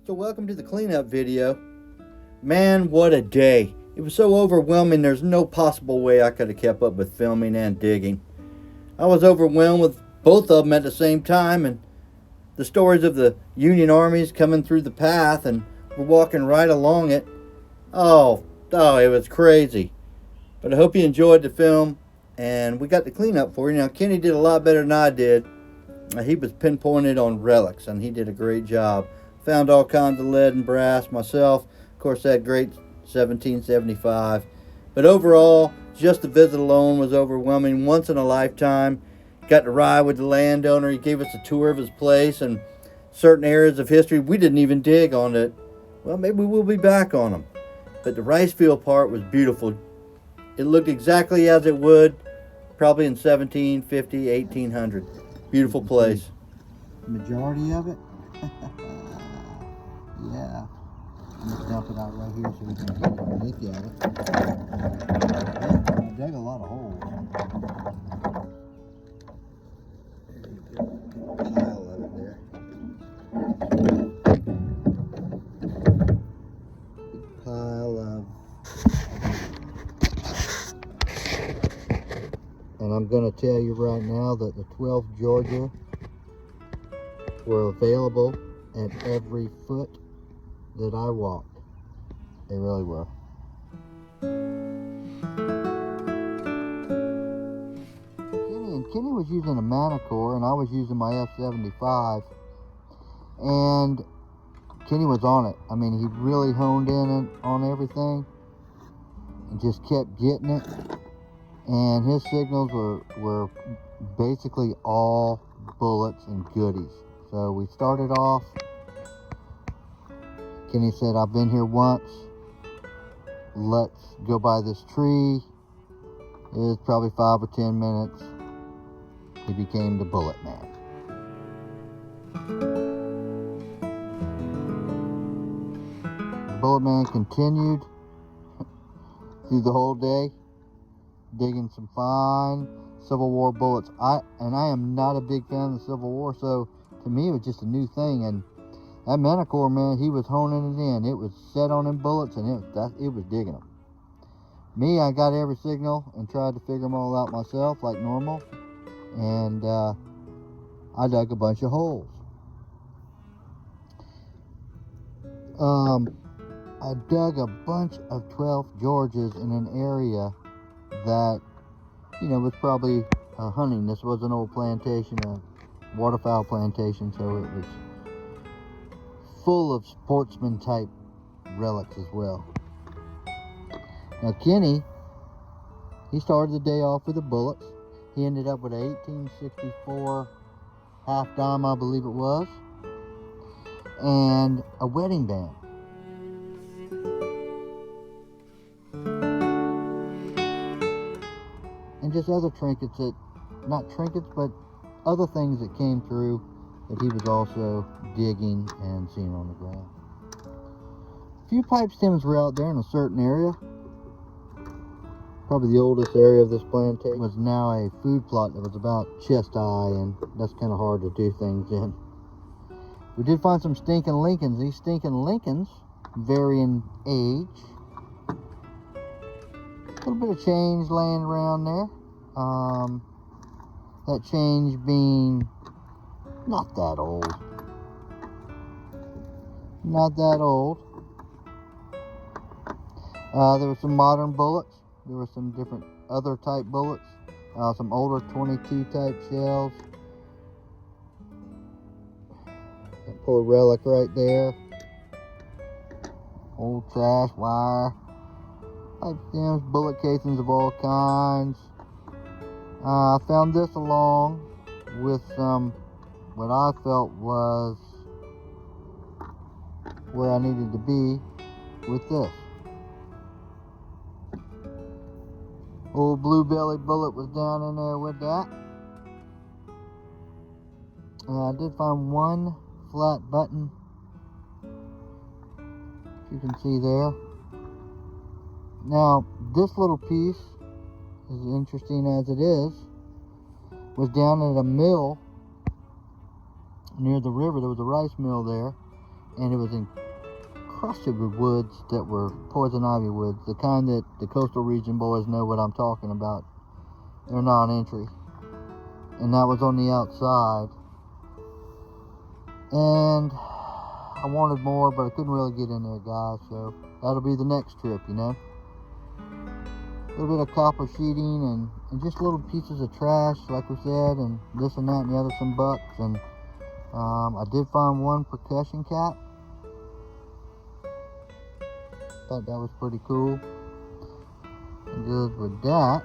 So welcome to the cleanup video. Man, what a day. It was so overwhelming there's no possible way I could have kept up with filming and digging. I was overwhelmed with both of them at the same time, and the stories of the Union armies coming through the path and we're walking right along it. Oh, it was crazy. But I hope you enjoyed the film, and we got the cleanup for you. Now, Kenny did a lot better than I did. He was pinpointed on relics, and he did a great job. Found all kinds of lead and brass myself. Of course, that great 1775. But overall, just the visit alone was overwhelming. Once in a lifetime. Got to ride with the landowner. He gave us a tour of his place and certain areas of history we didn't even dig on it. Well, maybe we'll be back on them. But the rice field part was beautiful. It looked exactly as it would probably in 1750, 1800. Beautiful place. Majority of it? Yeah. I'm going to dump it out right here so we can get a look at it. I dug a lot of holes. There you go. Pile of it there. Big pile of. And I'm going to tell you right now that the 12th Georgia were available at every foot that I walked. They really were. Kenny was using a Manicore and I was using my F75, and Kenny was on it. I mean, he really honed in on everything and just kept getting it. And his signals were basically all bullets and goodies. So we started off. Kenny said, I've been here once. Let's go by this tree. It was probably 5 or 10 minutes. He became the bullet man. The bullet man continued through the whole day, digging some fine Civil War bullets. I am not a big fan of the Civil War, so to me it was just a new thing. And that Manicore, man, he was honing it in. It was set on them bullets, and it was digging them. Me, I got every signal and tried to figure them all out myself like normal, and I dug a bunch of holes. I dug a bunch of 12 Georges in an area that, was probably hunting. This was an old plantation, a waterfowl plantation, so it was full of sportsman type relics as well. Now Kenny, he started the day off with the bullets. He ended up with a 1864 half dime, I believe it was, and a wedding band. And just other trinkets not trinkets, but other things that came through that he was also digging and seeing on the ground. A few pipe stems were out there in a certain area. Probably the oldest area of this plantation was now a food plot that was about chest high, and that's kind of hard to do things in. We did find some stinking Lincolns. These stinking Lincolns vary in age. A little bit of change laying around there. That change being not that old. Not that old. There were some modern bullets. There were some different other type bullets. Some older 22 type shells. That poor relic right there. Old trash wire. Pipe stems, bullet casings of all kinds. I found this along with some, what I felt was where I needed to be with this. Old blue belly bullet was down in there with that. I did find one flat button, you can see there. Now this little piece, as interesting as it is, was down at a mill near the river. There was a rice mill there, and it was encrusted with woods that were poison ivy woods, the kind that the coastal region boys know what I'm talking about. They're non-entry, and that was on the outside. And I wanted more, but I couldn't really get in there, guys, so that'll be the next trip, you know. A little bit of copper sheeting and just little pieces of trash, like we said, and this and that and the other, some bucks. And I did find one percussion cap. Thought that was pretty cool. Good with that.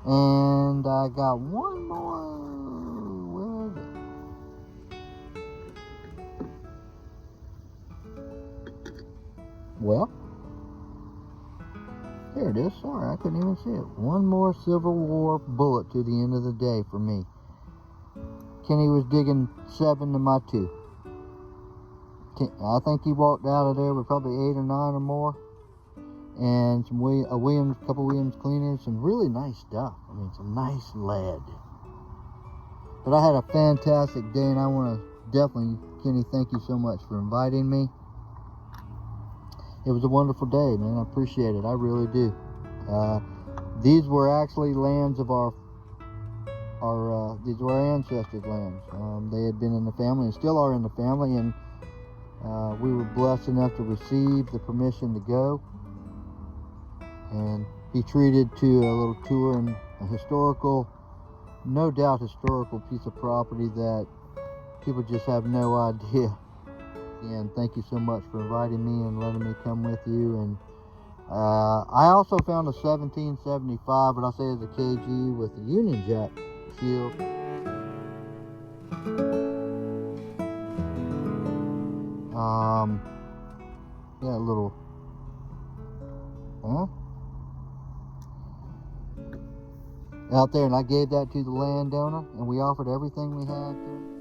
And I got one more. Where is it? Well, there it is. Sorry, I couldn't even see it. One more Civil War bullet to the end of the day for me. Kenny was digging 7 to my 2. I think he walked out of there with probably 8 or 9 or more. And some couple Williams cleaners, some really nice stuff. I mean, some nice lead. But I had a fantastic day, and I want to definitely, Kenny, thank you so much for inviting me. It was a wonderful day, man. I appreciate it. I really do. These were actually lands of these were our ancestors' lands. They had been in the family and still are in the family, and we were blessed enough to receive the permission to go and be treated to a little tour and a historical, no doubt historical piece of property that people just have no idea. And thank you so much for inviting me and letting me come with you. And I also found a 1775, but I say it's a KG with a Union Jack shield. Yeah, a little, out there, and I gave that to the landowner, and we offered everything we had to him.